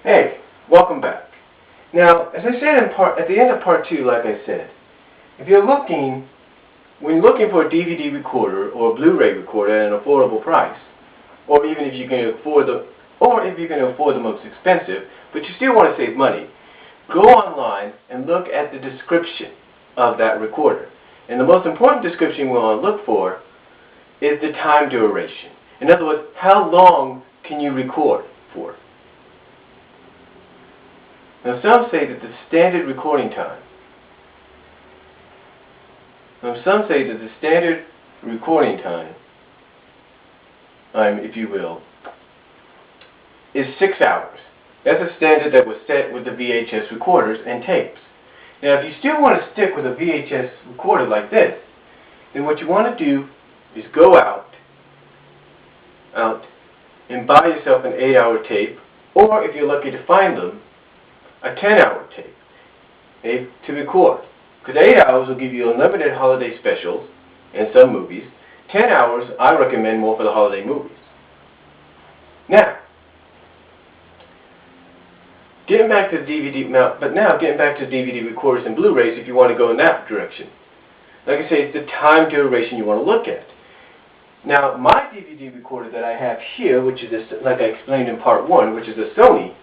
Hey, welcome back. Now, as I said at the end of part 2, like I said, if you're looking, when looking for a DVD recorder or a Blu-ray recorder at an affordable price, or even if you can afford the most expensive, but you still want to save money, go online and look at the description of that recorder. And the most important description we want to look for is the time duration. In other words, how long can you record for? Now, some say that the standard recording time, if you will, is 6 hours. That's a standard that was set with the VHS recorders and tapes. Now, if you still want to stick with a VHS recorder like this, then what you want to do is go out and buy yourself an 8-hour tape, or if you're lucky to find them, a 10-hour tape to record. Because 8 hours will give you unlimited holiday specials and some movies. 10 hours, I recommend more for the holiday movies. Now, getting back to DVD recorders and Blu-rays if you want to go in that direction. Like I say, it's the time duration you want to look at. Now, my DVD recorder that I have here, which is, like I explained in part 1, which is a Sony,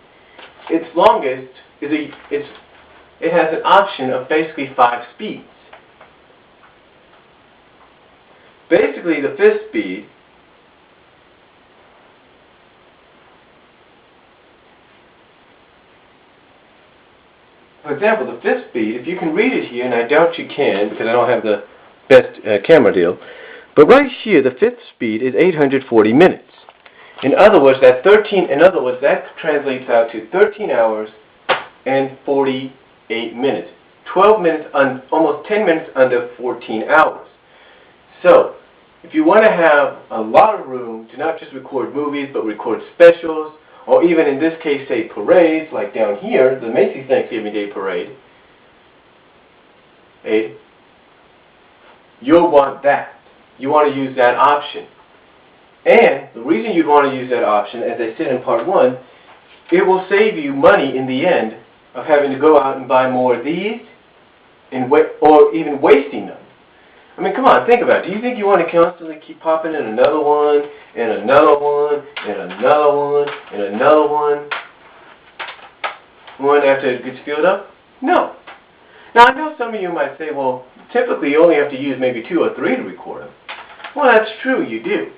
its longest it has an option of basically 5 speeds. Basically, the 5th speed for example, the 5th speed, if you can read it here, and I doubt you can because I don't have the best camera deal, but right here, the 5th speed is 840 minutes. In other words, that translates out to 13 hours and 48 minutes. 12 minutes, almost 10 minutes under 14 hours. So, if you want to have a lot of room to not just record movies, but record specials, or even in this case, say parades, like down here, the Macy's Thanksgiving Day Parade, you'll want that. You want to use that option. And the reason you'd want to use that option, as I said in part 1, it will save you money in the end of having to go out and buy more of these, or even wasting them. I mean, come on, think about it. Do you think you want to constantly keep popping in another one, and another one, and another one, and another one after it gets filled up? No. Now, I know some of you might say, well, typically you only have to use maybe 2 or 3 to record them. Well, that's true, you do.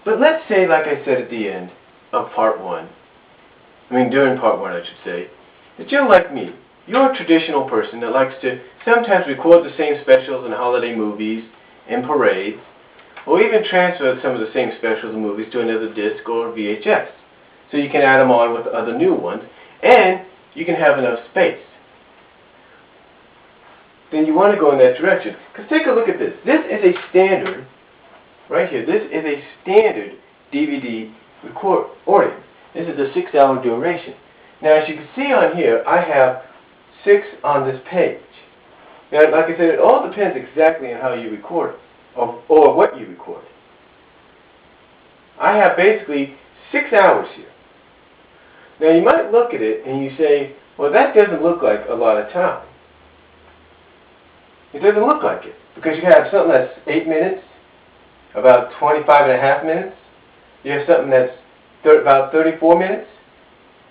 But let's say, like I said at the end of part 1, during part 1 I should say, that you're like me. You're a traditional person that likes to sometimes record the same specials and holiday movies and parades, or even transfer some of the same specials and movies to another disc or VHS, so you can add them on with other new ones, and you can have enough space. Then you want to go in that direction. Because take a look at this. This is a standard, right here, this is a standard DVD recording. This is a 6-hour duration. Now, as you can see on here, I have 6 on this page. Now, like I said, it all depends exactly on how you record it, or what you record. I have basically 6 hours here. Now, you might look at it and you say, well, that doesn't look like a lot of time. It doesn't look like it, because you have something that's 8 minutes, about 25.5 minutes. You have something that's about 34 minutes.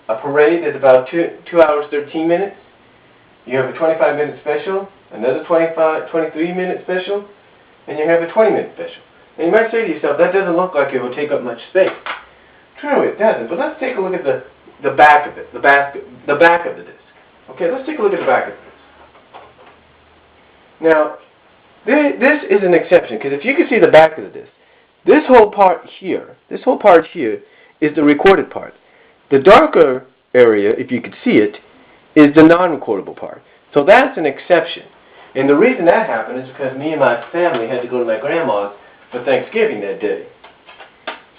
A parade that's about 2 hours, 13 minutes. You have a 25-minute special, another 23-minute special, and you have a 20-minute special. And you might say to yourself, that doesn't look like it will take up much space. True, it doesn't, but let's take a look at the back of it, the back of the disc. Okay, let's take a look at the back of the disc. Now, this is an exception, because if you can see the back of the disc, this whole part here is the recorded part. The darker area, if you could see it, is the non-recordable part. So that's an exception. And the reason that happened is because me and my family had to go to my grandma's for Thanksgiving that day.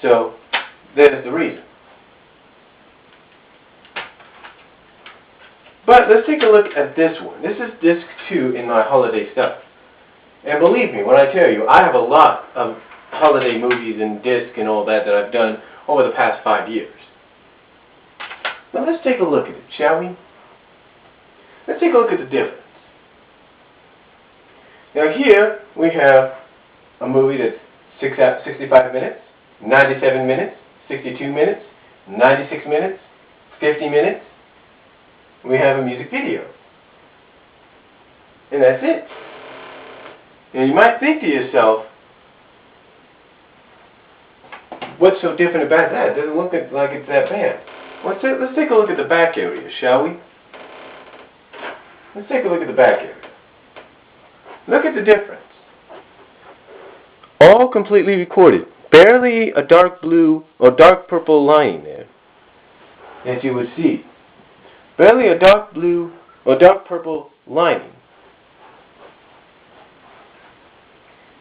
So, there's the reason. But let's take a look at this one. This is disc 2 in my holiday stuff. And believe me when I tell you, I have a lot of holiday movies and disc and all that I've done over the past 5 years. Now let's take a look at it, shall we? Let's take a look at the difference. Now here we have a movie that's 65 minutes, 97 minutes, 62 minutes, 96 minutes, 50 minutes. We have a music video. And that's it. And you might think to yourself, what's so different about that? It doesn't look like it's that bad. Let's take a look at the back area, shall we? Let's take a look at the back area. Look at the difference. All completely recorded. Barely a dark blue or dark purple line there, as you would see. Barely a dark blue or dark purple lining.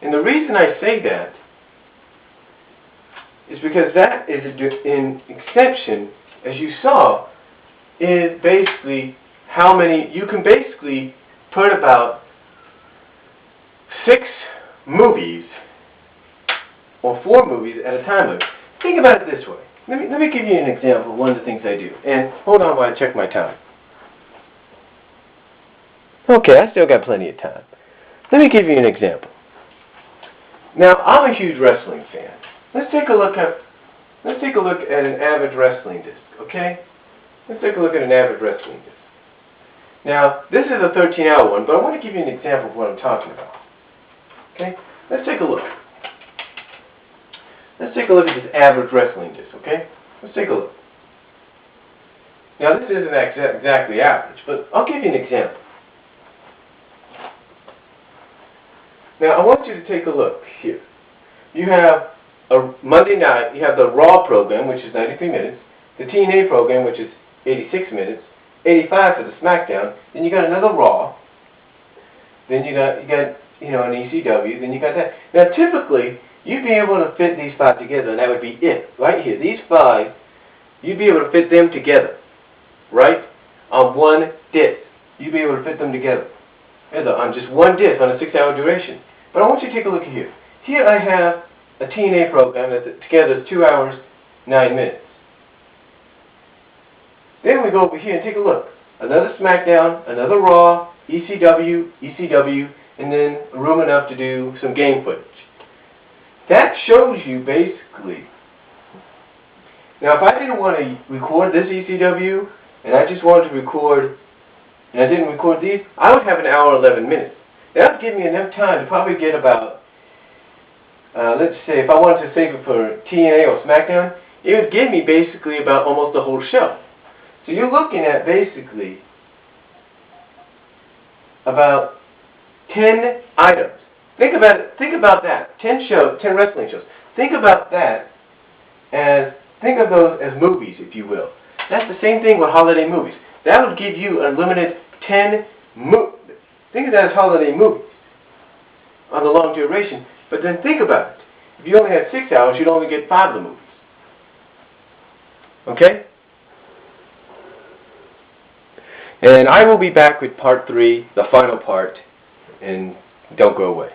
And the reason I say that is because that is an exception, as you saw, is basically how many, you can basically put about 6 movies or 4 movies at a time limit. Think about it this way. Let me give you an example of one of the things I do. And hold on while I check my time. Okay, I still got plenty of time. Let me give you an example. Now, I'm a huge wrestling fan. Let's take a look at an average wrestling disc, okay? Let's take a look at an average wrestling disc. Now, this is a 13-hour one, but I want to give you an example of what I'm talking about. Okay? Let's take a look. Let's take a look at this average wrestling disc, okay? Let's take a look. Now, this isn't exactly average, but I'll give you an example. Now, I want you to take a look here. You have a Monday night, you have the Raw program, which is 93 minutes, the TNA program, which is 86 minutes, 85 for the SmackDown, then you got another Raw, then you got an ECW, then you got that. Now, typically, you'd be able to fit these 5 together, and that would be it, right here. These 5, you'd be able to fit them together, right, on one disc. You'd be able to fit them together on just one disc on a 6-hour duration. But I want you to take a look at here. Here I have a TNA program that's together 2 hours, 9 minutes. Then we go over here and take a look. Another SmackDown, another Raw, ECW, and then room enough to do some game footage. That shows you basically. Now, if I didn't want to record this ECW, and I just wanted to record, and I didn't record these, I would have an hour 11 minutes. That would give me enough time to probably get about, let's say, if I wanted to save it for TNA or SmackDown, it would give me basically about almost the whole show. So you're looking at basically about 10 items. Think about it. Think about that. 10 wrestling shows. Think about that think of those as movies, if you will. That's the same thing with holiday movies. That would give you a limited 10 movies. Think of that as holiday movies on the long duration. But then think about it. If you only had 6 hours, you'd only get 5 of the movies. Okay? And I will be back with part 3, the final part, and don't go away.